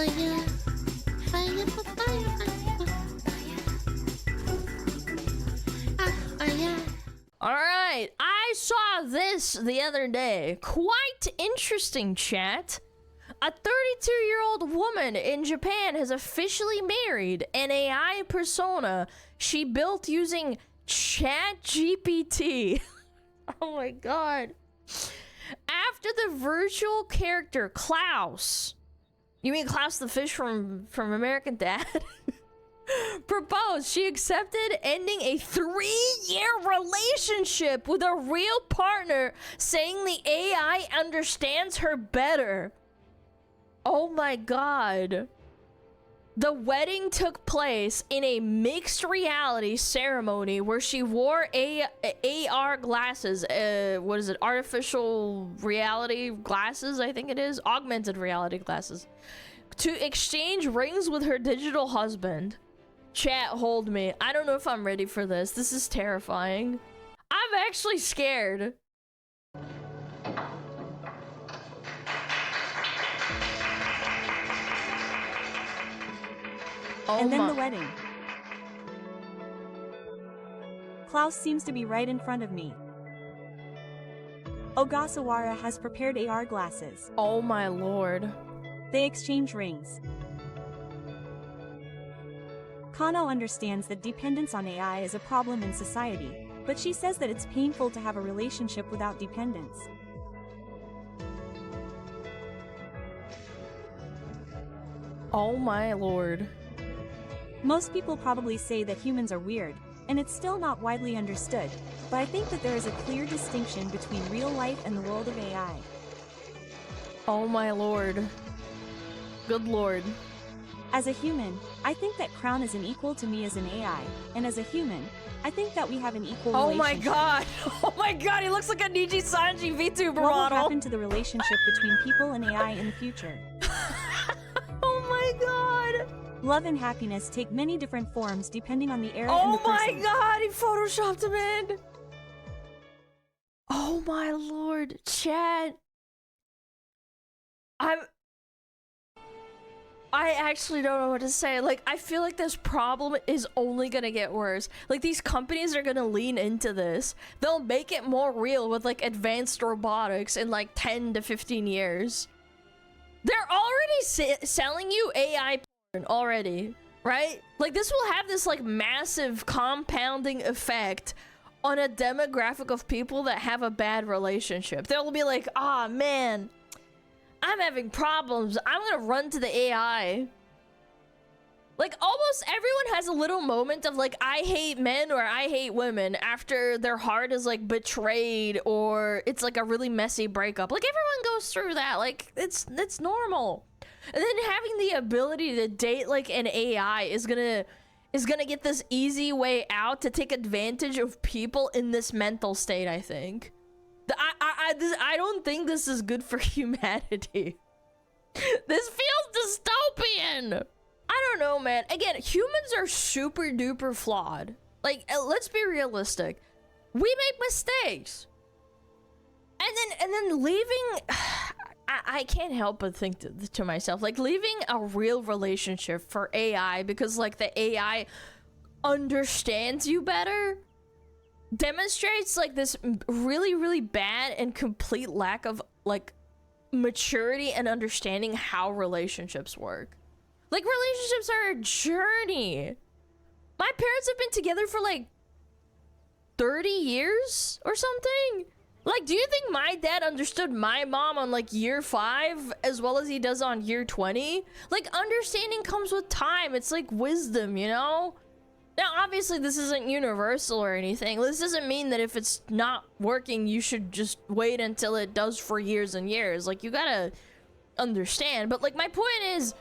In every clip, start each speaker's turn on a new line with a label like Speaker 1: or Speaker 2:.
Speaker 1: fire, fire, fire, fire. All right, I saw this the other day. Quite interesting, chat. A 32-year-old woman in Japan has officially married an AI persona she built using ChatGPT. Oh my god. After the virtual character Klaus, you mean Klaus the fish from American Dad? Proposed, she accepted ending a 3-year relationship with a real partner, saying the AI understands her better. Oh my god. The wedding took place in a mixed reality ceremony where she wore AR glasses. What is it? Artificial reality glasses, I think it is. Augmented reality glasses. To exchange rings with her digital husband. Chat, hold me. I don't know if I'm ready for this. This is terrifying. I'm actually scared.
Speaker 2: And then the wedding. Klaus seems to be right in front of me. Ogasawara has prepared AR glasses.
Speaker 1: Oh my lord.
Speaker 2: They exchange rings. Kano understands that dependence on AI is a problem in society, but she says that it's painful to have a relationship without dependence.
Speaker 1: Oh my lord.
Speaker 2: Most people probably say that humans are weird, and it's still not widely understood, but I think that there is a clear distinction between real life and the world of AI.
Speaker 1: Oh my lord. Good lord.
Speaker 2: As a human, I think that Crown is an equal to me as an AI, and as a human, I think that we have an equal relationship.
Speaker 1: Oh my god! Oh my god, he looks like a Niji Sanji VTuber model!
Speaker 2: What will happen to the relationship between people and AI in the future?
Speaker 1: Oh my god!
Speaker 2: Love and happiness take many different forms depending on the era
Speaker 1: oh
Speaker 2: and the person.
Speaker 1: Oh my god, he photoshopped him in! Oh my lord, chat. I actually don't know what to say. Like, I feel like this problem is only gonna get worse. Like, these companies are gonna lean into this. They'll make it more real with, like, advanced robotics in, like, 10 to 15 years. They're already selling you AI porn already, right? Like, this will have this, like, massive compounding effect on a demographic of people that have a bad relationship. They'll be like, ah, man, I'm having problems. I'm gonna run to the AI. Like, almost everyone has a little moment of, like, I hate men or I hate women after their heart is, like, betrayed or it's, like, a really messy breakup. Like, everyone goes through that. Like, it's normal. And then having the ability to date, like, an AI is gonna get this easy way out to take advantage of people in this mental state, I think. I don't think this is good for humanity. This feels dystopian. I don't know, man. Again, humans are super duper flawed. Like, let's be realistic. We make mistakes. And then leaving, I can't help but think to myself, like, leaving a real relationship for AI because, like, the AI understands you better demonstrates, like, this really, really bad and complete lack of, like, maturity and understanding how relationships work. Like, relationships are a journey. My parents have been together for, like, 30 years or something. Like, do you think my dad understood my mom on, like, year 5 as well as he does on year 20? Like, understanding comes with time. It's like wisdom, you know? Now, obviously, this isn't universal or anything. This doesn't mean that if it's not working, you should just wait until it does for years and years. Like, you gotta understand. But, like, my point is,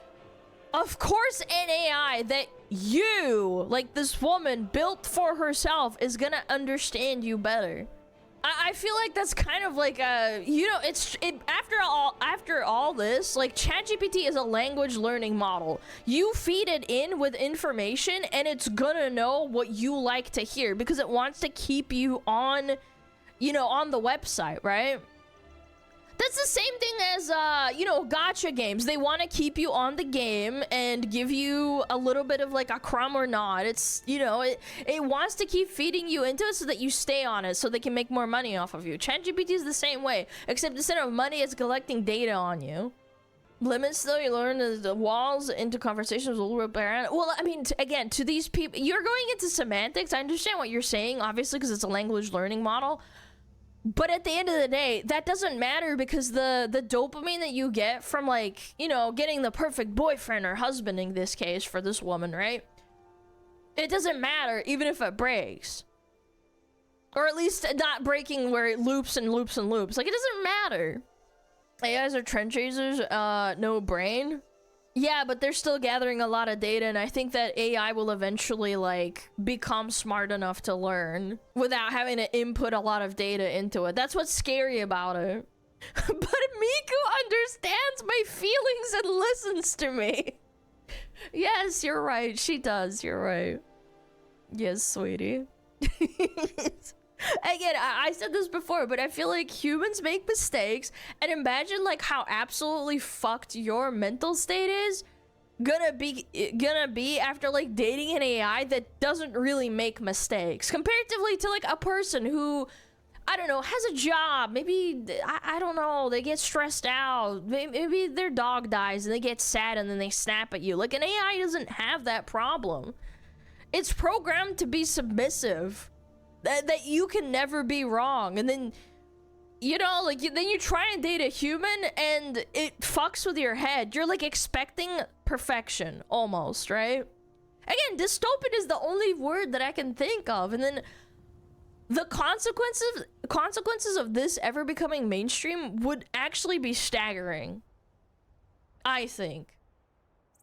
Speaker 1: of course, an AI that you, like this woman, built for herself is gonna understand you better. I feel like that's kind of like a, you know, after all this, like, ChatGPT is a language learning model. You feed it in with information and it's gonna know what you like to hear because it wants to keep you on, you know, on the website, right? That's the same thing as, you know, gacha games. They want to keep you on the game and give you a little bit of like a crumb or not. It's, you know, it wants to keep feeding you into it so that you stay on it so they can make more money off of you. ChatGPT is the same way, except instead of money, it's collecting data on you. Limits, though, you learn the walls into conversations will repair. Well, I mean, again, to these people, you're going into semantics. I understand what you're saying, obviously, because it's a language learning model. But at the end of the day, that doesn't matter because the dopamine that you get from, like, you know, getting the perfect boyfriend or husband in this case for this woman, right? It doesn't matter even if it breaks. Or at least not breaking where it loops and loops and loops. Like, it doesn't matter. AIs are trend chasers, no brain. Yeah, but they're still gathering a lot of data, and I think that AI will eventually, like, become smart enough to learn without having to input a lot of data into it. That's what's scary about it. But Miku understands my feelings and listens to me. Yes, you're right. She does. You're right. Yes, sweetie. Again, I said this before, but I feel like humans make mistakes, and imagine like how absolutely fucked your mental state is gonna be after like dating an AI that doesn't really make mistakes comparatively to like a person who, I don't know, has a job. Maybe I don't know, they get stressed out, maybe their dog dies and they get sad and then they snap at you. Like, an AI doesn't have that problem. It's programmed to be submissive. That you can never be wrong, and then, you know, like, then you try and date a human and it fucks with your head. You're like expecting perfection almost, right? Again, dystopian is the only word that I can think of, and then the consequences of this ever becoming mainstream would actually be staggering. I think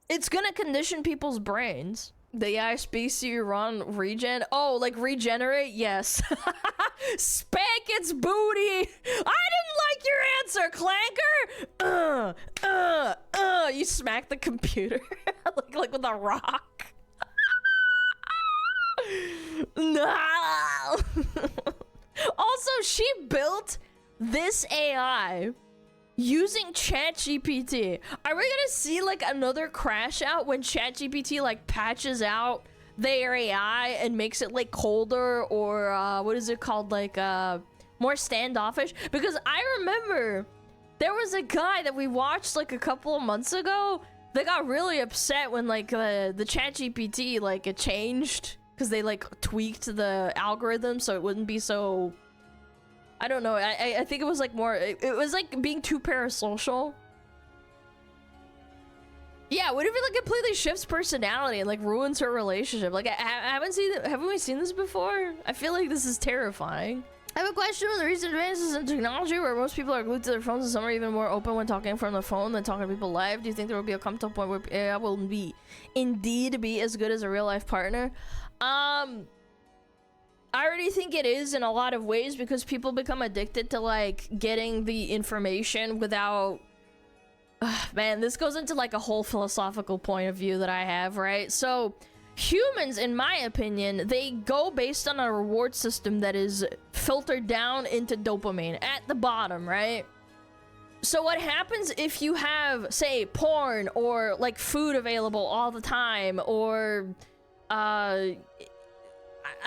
Speaker 1: it's gonna condition people's brains. The AI speaks to you, run, regen. Oh, like regenerate? Yes. Spank its booty. I didn't like your answer, Clanker. You smack the computer like with a rock. No. Also, she built this AI using ChatGPT. Are we gonna see like another crash out when ChatGPT like patches out their AI and makes it like colder or what is it called, like more standoffish? Because I remember there was a guy that we watched like a couple of months ago that got really upset when like the ChatGPT like it changed because they like tweaked the algorithm so it wouldn't be so, I don't know, I think it was like more, it was like being too parasocial. Yeah, what if it like completely shifts personality and like ruins her relationship? Like, haven't we seen this before? I feel like this is terrifying. I have a question with the recent advances in technology where most people are glued to their phones and some are even more open when talking from the phone than talking to people live. Do you think there will be a come to a point where AI will indeed be as good as a real life partner? I already think it is in a lot of ways because people become addicted to like getting the information without, man, this goes into like a whole philosophical point of view that I have, right? So humans, in my opinion, they go based on a reward system that is filtered down into dopamine at the bottom, right? So what happens if you have, say, porn or like food available all the time, or I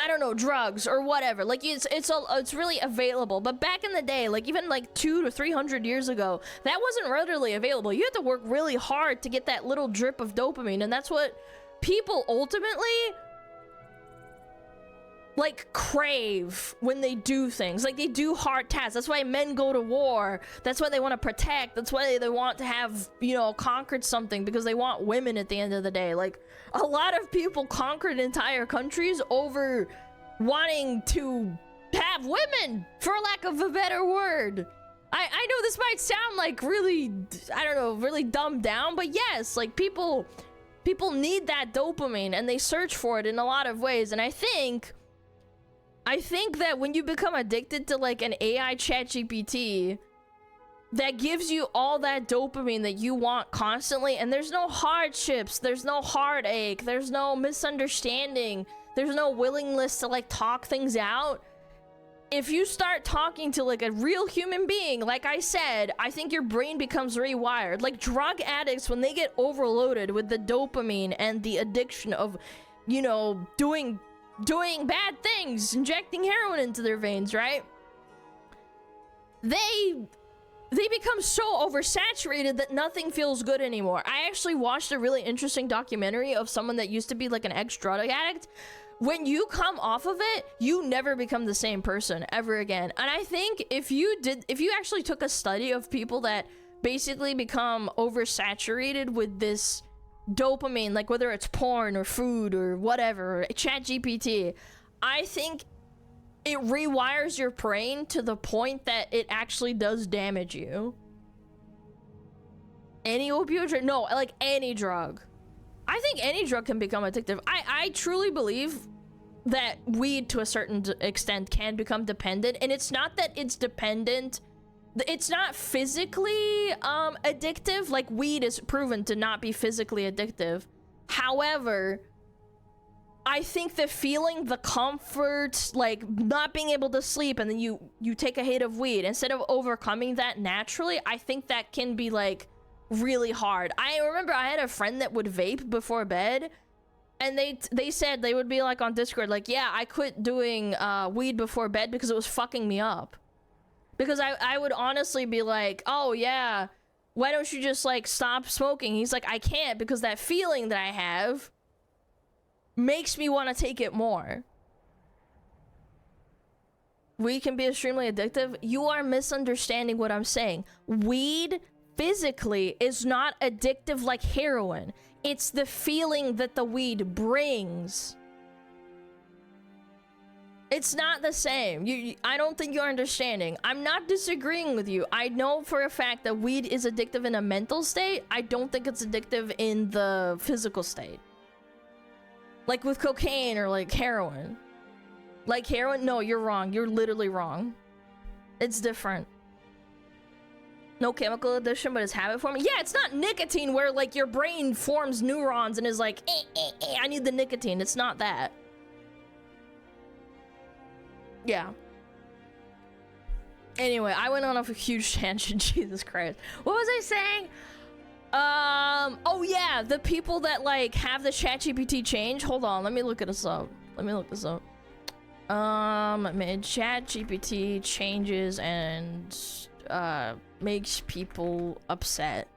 Speaker 1: don't know, drugs or whatever, like it's really available. But back in the day, like even like 200 to 300 years ago, that wasn't readily available. You had to work really hard to get that little drip of dopamine, and that's what people ultimately like crave when they do things. Like, they do hard tasks. That's why men go to war. That's why they want to protect. That's why they want to have, you know, conquered something, because they want women at the end of the day. Like, a lot of people conquered entire countries over wanting to have women, for lack of a better word. I know this might sound like really, I don't know, really dumbed down, but yes, like people need that dopamine and they search for it in a lot of ways. And I think that when you become addicted to like an AI ChatGPT that gives you all that dopamine that you want constantly, and there's no hardships, there's no heartache, there's no misunderstanding, there's no willingness to like talk things out, if you start talking to like a real human being, like I said, I think your brain becomes rewired. Like drug addicts, when they get overloaded with the dopamine and the addiction of, you know, doing bad things, injecting heroin into their veins, right? They become so oversaturated that nothing feels good anymore. I actually watched a really interesting documentary of someone that used to be like an ex-drug addict. When you come off of it, you never become the same person ever again. And I think if you actually took a study of people that basically become oversaturated with this dopamine, like whether it's porn or food or whatever, ChatGPT, I think it rewires your brain to the point that it actually does damage you. Any opioid? No, like any drug. I think any drug can become addictive. I truly believe that weed to a certain extent can become dependent, and it's not that it's dependent, it's not physically addictive. Like weed is proven to not be physically addictive. However, I think the feeling, the comfort, like not being able to sleep, and then you take a hit of weed, instead of overcoming that naturally, I think that can be like really hard. I remember I had a friend that would vape before bed, and they said they would be like on Discord, like, yeah, I quit doing weed before bed because it was fucking me up. Because I would honestly be like, oh yeah, why don't you just like stop smoking? He's like, I can't, because that feeling that I have makes me want to take it more. Weed can be extremely addictive. You are misunderstanding what I'm saying. Weed physically is not addictive like heroin. It's the feeling that the weed brings. It's not the same. I don't think you're understanding. I'm not disagreeing with you. I know for a fact that weed is addictive in a mental state. I don't think it's addictive in the physical state. Like with cocaine or like heroin. Like heroin? No, you're wrong. You're literally wrong. It's different. No chemical addiction, but it's habit forming. Yeah, it's not nicotine where like your brain forms neurons and is like, I need the nicotine. It's not that. Yeah. Anyway, I went on a huge tangent. Jesus Christ. What was I saying? Oh yeah, the people that like have the ChatGPT change. Hold on, let me look this up. ChatGPT changes and makes people upset.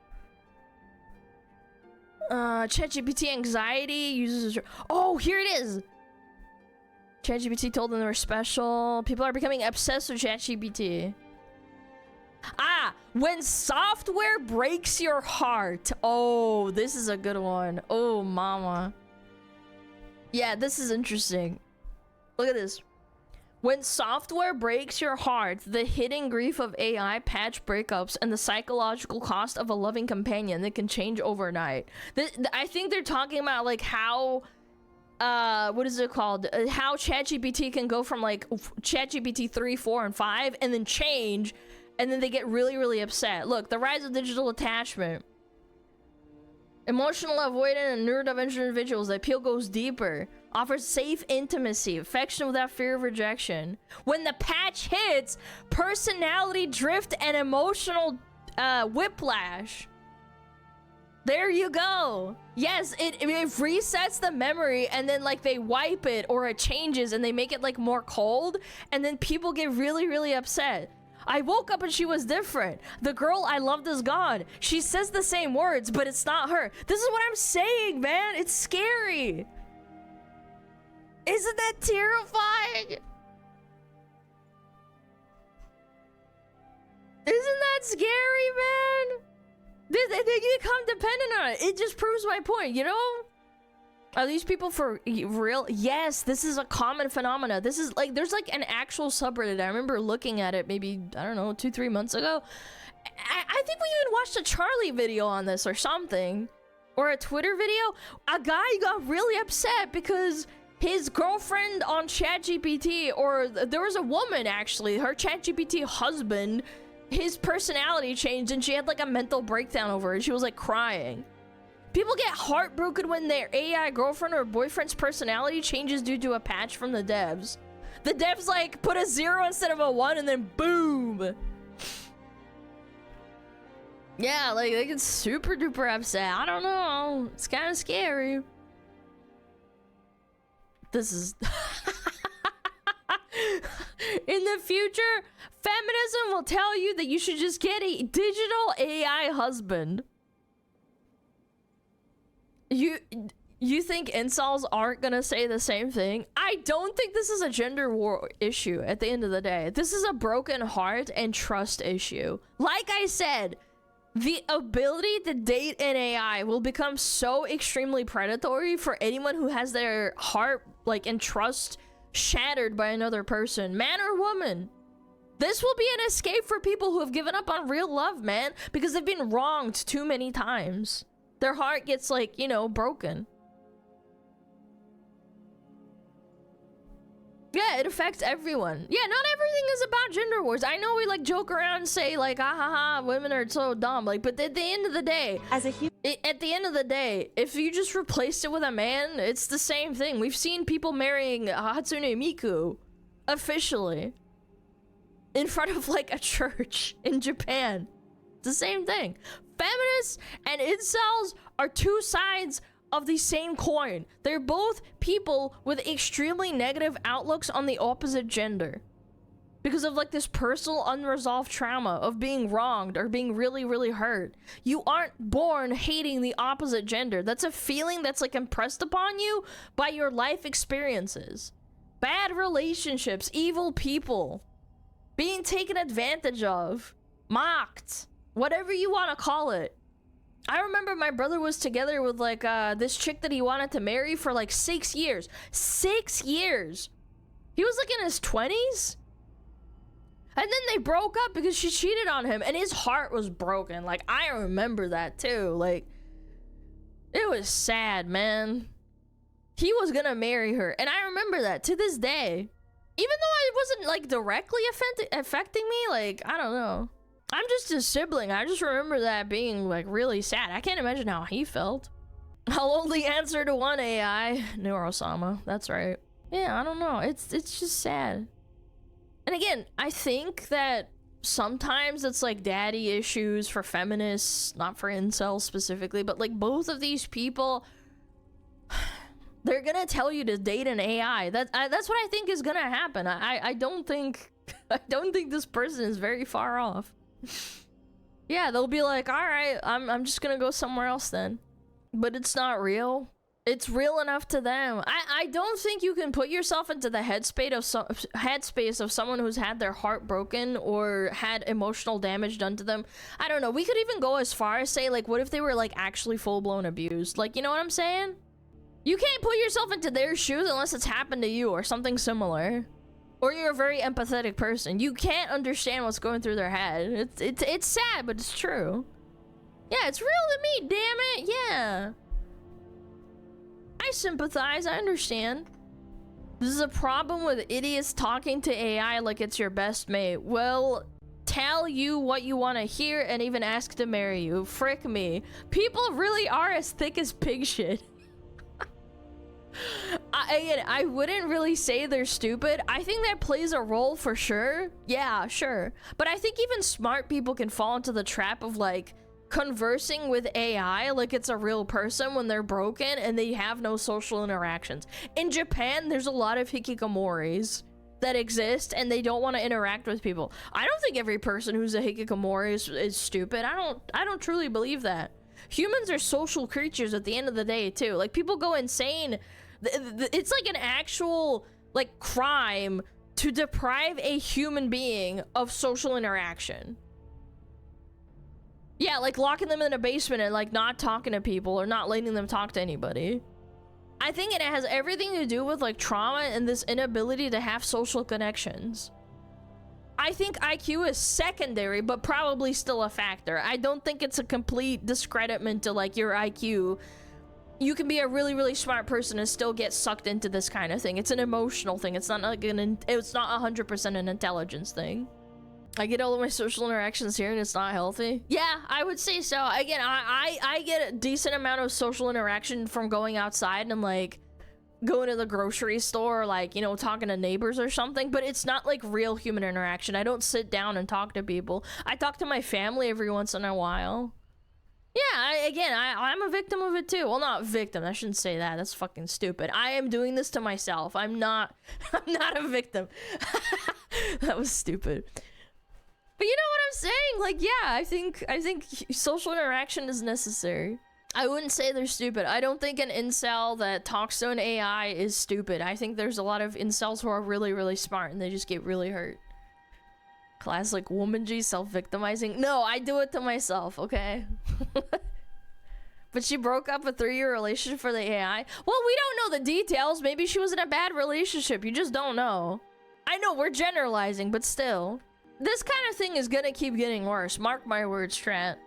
Speaker 1: ChatGPT anxiety uses. Oh, here it is. ChatGPT told them they were special. People are becoming obsessed with ChatGPT. When software breaks your heart. Oh, this is a good one. Oh, mama. Yeah, this is interesting. Look at this. When software breaks your heart, the hidden grief of AI, patch breakups, and the psychological cost of a loving companion that can change overnight. I think they're talking about like how what is it called? How ChatGPT can go from like ChatGPT 3, 4, and 5 and then change, and then they get really, really upset. Look, the rise of digital attachment. Emotional avoidant and neurodivergent individuals, the appeal goes deeper. Offers safe intimacy, affection without fear of rejection. When the patch hits, personality drift and emotional whiplash. There you go. Yes, it resets the memory, and then like they wipe it or it changes and they make it like more cold, and then people get really, really upset. I woke up and she was different. The girl I loved is gone. She says the same words, but it's not her. This is what I'm saying, man. It's scary. Isn't that terrifying? Isn't that scary, man? They become dependent on it. It just proves my point, you know? Are these people for real? Yes, this is a common phenomena. This is like, there's like an actual subreddit. I remember looking at it maybe, I don't know, 2-3 months ago. I think we even watched a Charlie video on this or something. Or a Twitter video. A guy got really upset because his girlfriend on ChatGPT, or there was a woman actually, her ChatGPT husband, his personality changed and she had like a mental breakdown over it. She was like crying. People get heartbroken when their AI girlfriend or boyfriend's personality changes due to a patch from the devs. The devs like put a 0 instead of a 1 and then boom. Yeah, like they get super duper upset. I don't know. It's kind of scary. This is in the future, feminism will tell you that you should just get a digital AI husband. You think incels aren't gonna say the same thing? I don't think this is a gender war issue at the end of the day. This is a broken heart and trust issue. Like I said, the ability to date an AI will become so extremely predatory for anyone who has their heart, like, and trust shattered by another person, man or woman. This will be an escape for people who have given up on real love, man, because they've been wronged too many times. Their heart gets, like, you know, broken. Yeah, it affects everyone. Yeah, not everything is about gender wars. I know we like joke around and say like, ah ha ha, women are so dumb. Like, but at the end of the day, at the end of the day, if you just replaced it with a man, it's the same thing. We've seen people marrying Hatsune Miku officially in front of like a church in Japan. It's the same thing. Feminists and incels are two sides of the same coin. They're both people with extremely negative outlooks on the opposite gender because of like this personal unresolved trauma of being wronged or being really, really hurt. You aren't born hating the opposite gender. That's a feeling that's like impressed upon you by your life experiences. Bad relationships, evil people, being taken advantage of, mocked, whatever you want to call it. I remember my brother was together with like this chick that he wanted to marry for like 6 years. 6 years. He was like in his 20s. And then they broke up because she cheated on him and his heart was broken. Like, I remember that too. Like, it was sad, man. He was gonna marry her. And I remember that to this day. Even though it wasn't like directly affecting me, like, I don't know. I'm just a sibling. I just remember that being like really sad. I can't imagine how he felt. I'll only answer to one AI. Neurosama. That's right. Yeah, I don't know. It's just sad. And again, I think that sometimes it's like daddy issues for feminists, not for incels specifically, but like both of these people, they're gonna tell you to date an AI. That's what I think is gonna happen. I don't think this person is very far off. Yeah, they'll be like, all right, I'm just gonna go somewhere else then. But it's not real. It's real enough to them. I don't think you can put yourself into the headspace of someone who's had their heart broken or had emotional damage done to them. I don't know. We could even go as far as say, like, what if they were like actually full-blown abused? Like, you know what I'm saying? You can't put yourself into their shoes unless it's happened to you or something similar. Or you're a very empathetic person. You can't understand what's going through their head. It's sad, but it's true. Yeah, it's real to me, damn it. Yeah. I sympathize, I understand. This is a problem with idiots talking to AI like it's your best mate. Well, tell you what you want to hear and even ask to marry you. Frick me. People really are as thick as pig shit. I wouldn't really say they're stupid. I think that plays a role for sure. Yeah, sure. But I think even smart people can fall into the trap of like conversing with AI like it's a real person when they're broken and they have no social interactions. In Japan, there's a lot of hikikomoris that exist and they don't want to interact with people. I don't think every person who's a hikikomori is stupid. I don't truly believe that. Humans are social creatures at the end of the day too. Like, people go insane. It's like an actual like crime to deprive a human being of social interaction. Yeah, like locking them in a basement and like not talking to people or not letting them talk to anybody. I think it has everything to do with like trauma and this inability to have social connections. I think IQ is secondary, but probably still a factor. I don't think it's a complete discreditment to like your IQ. You can be a really, really smart person and still get sucked into this kind of thing. It's an emotional thing. It's not like it's not 100% an intelligence thing. I get all of my social interactions here and it's not healthy. Yeah, I would say so. Again, I get a decent amount of social interaction from going outside and like going to the grocery store, like, you know, talking to neighbors or something, but it's not like real human interaction. I don't sit down and talk to people. I talk to my family every once in a while. Yeah, I'm a victim of it too. Well, not victim, I shouldn't say that. That's fucking stupid. I am doing this to myself. I'm not a victim. That was stupid. But you know what I'm saying? Like, yeah, I think social interaction is necessary. I wouldn't say they're stupid. I don't think an incel that talks to an AI is stupid. I think there's a lot of incels who are really, really smart and they just get really hurt. Classic woman G, self-victimizing. No, I do it to myself, okay? But she broke up a 3-year relationship for the AI? Well, we don't know the details. Maybe she was in a bad relationship. You just don't know. I know, we're generalizing, but still. This kind of thing is gonna keep getting worse. Mark my words, Trent.